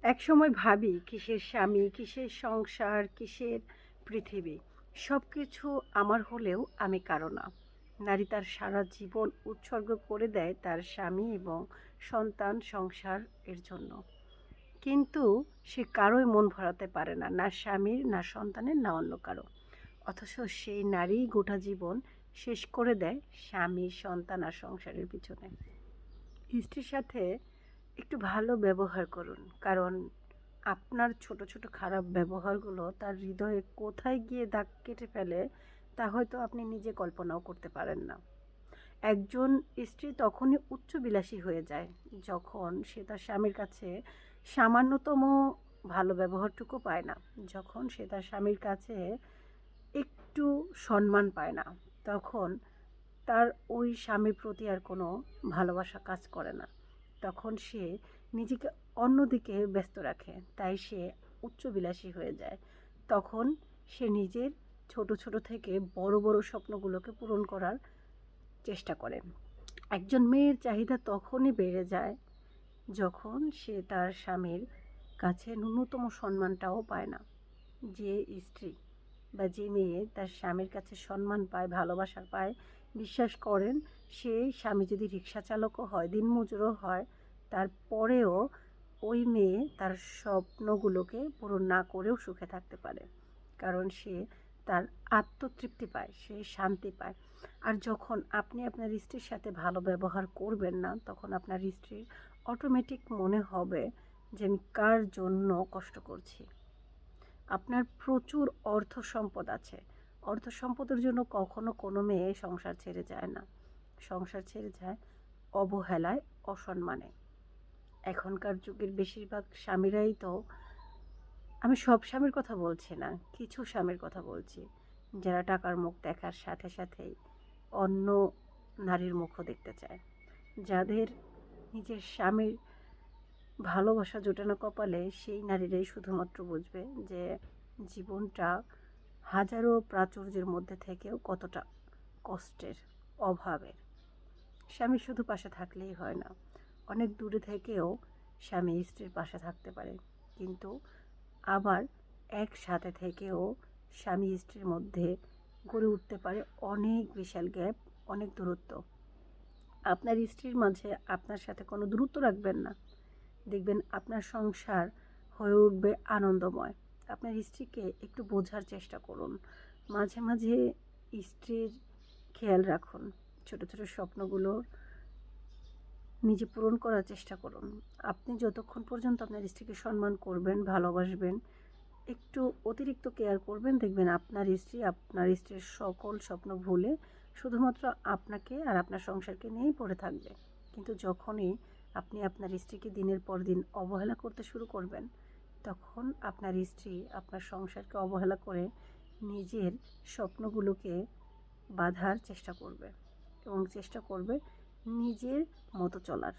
একসময় ভাবি কিসের স্বামী, কিসের সংসার, কিসের পৃথিবী। সব কিছু আমার হলেও আমি কারো না। নারী তার সারা জীবন উৎসর্গ করে দেয় তার স্বামী এবং সন্তান সংসার এর জন্য। কিন্তু সে কারোই মন ভরাতে পারে না, না স্বামীর, না সন্তানের, না অন্য কারো। অথচ সেই নারীই গোটা জীবন শেষ করে দেয় স্বামী, সন্তান আর সংসারের পিছনে। স্ত্রীর সাথে একটু ভালো ব্যবহার করুন, কারণ আপনার ছোট ছোট খারাপ ব্যবহারগুলো তার হৃদয়ে কোথায় গিয়ে দাগ কেটে ফেলে তা হয়তো আপনি নিজে কল্পনাও করতে পারেন না। একজন স্ত্রী তখনই উচ্চবিলাসী হয়ে যায় যখন সে তার স্বামীর কাছে সামান্যতম ভালো ব্যবহারটুকু পায় না, যখন সে তার স্বামীর কাছে একটু সম্মান পায় না, তখন তার ওই স্বামীর প্রতি আর কোনো ভালোবাসা কাজ করে না। তখন সে নিজেকে অন্যদিকে ব্যস্ত রাখে, তাই সে উচ্চবিলাসী হয়ে যায়। তখন সে নিজের ছোট ছোট থেকে বড় বড় স্বপ্নগুলোকে পূরণ করার চেষ্টা করে। একজন মেয়ের চাহিদা তখনই বেড়ে যায় যখন সে তার স্বামীর কাছে ন্যূনতম সম্মানটাও পায় না। যে স্ত্রী বা যে মেয়ে তার স্বামীর কাছে সম্মান পায়, ভালোবাসা পায়, বিশ্বাস করেন সেই স্বামী যদি রিক্সা চালকও হয়, দিনমজুরও হয়, তারপরেও ওই মেয়ে তার স্বপ্নগুলোকে পূরণ না করেও সুখে থাকতে পারে, কারণ সে তার আত্মতৃপ্তি পায়, সে শান্তি পায়। আর যখন আপনি আপনার স্ত্রীর সাথে ভালো ব্যবহার করবেন না, তখন আপনার স্ত্রীর অটোমেটিক মনে হবে যে আমি কার জন্য কষ্ট করছি। আপনার প্রচুর অর্থ সম্পদ আছে, অর্থ সম্পদের জন্য কখনো কোনো মেয়ে সংসার ছেড়ে যায় না। সংসার ছেড়ে যায় অবহেলায়, অসম্মানে। এখনকার যুগের বেশিরভাগ স্বামীরাই তো, আমি সব স্বামীর কথা বলছি না, কিছু স্বামীর কথা বলছি, যারা টাকার মুখ দেখার সাথে সাথেই অন্য নারীর মুখও দেখতে চায়। যাদের নিজের স্বামীর ভালোবাসা জোটে না কপালে, সেই নারীরাই শুধুমাত্র বুঝবে যে জীবনটা হাজারো প্রাচুর্যের মধ্যে থেকেও কতটা কষ্টের, অভাবের। স্বামী শুধু পাশে থাকলেই হয় না, অনেক দূরে থেকেও স্বামী স্ত্রীর পাশে থাকতে পারে, কিন্তু আবার একসাথে থেকেও স্বামী স্ত্রীর মধ্যে গড়ে উঠতে পারে অনেক বিশাল গ্যাপ, অনেক দূরত্ব। আপনার স্ত্রীর মাঝে আপনার সাথে কোনো দূরত্ব রাখবেন না, দেখবেন আপনার সংসার হয়ে উঠবে আনন্দময়। আপনার স্ত্রীকে একটু বোঝার চেষ্টা করুন, মাঝে মাঝে স্ত্রীর খেয়াল রাখুন, ছোট ছোট স্বপ্নগুলো নিজে পূরণ করার চেষ্টা করুন। আপনি যতক্ষণ পর্যন্ত আপনার স্ত্রীকে সম্মান করবেন, ভালোবাসবেন, একটু অতিরিক্ত কেয়ার করবেন, দেখবেন আপনার স্ত্রী আপনার স্ত্রীর সকল স্বপ্ন ভুলে শুধুমাত্র আপনাকে আর আপনার সংসারকে নিয়েই পড়ে থাকবে। কিন্তু যখনই আপনি আপনার স্ত্রীকে দিনের পর দিন অবহেলা করতে শুরু করবেন, তখন আপনার স্ত্রী আপনার সংসারকে অবহেলা করে নিজের স্বপ্নগুলোকে বাঁধার চেষ্টা করবে এবং চেষ্টা করবে নিজের মতো চলার।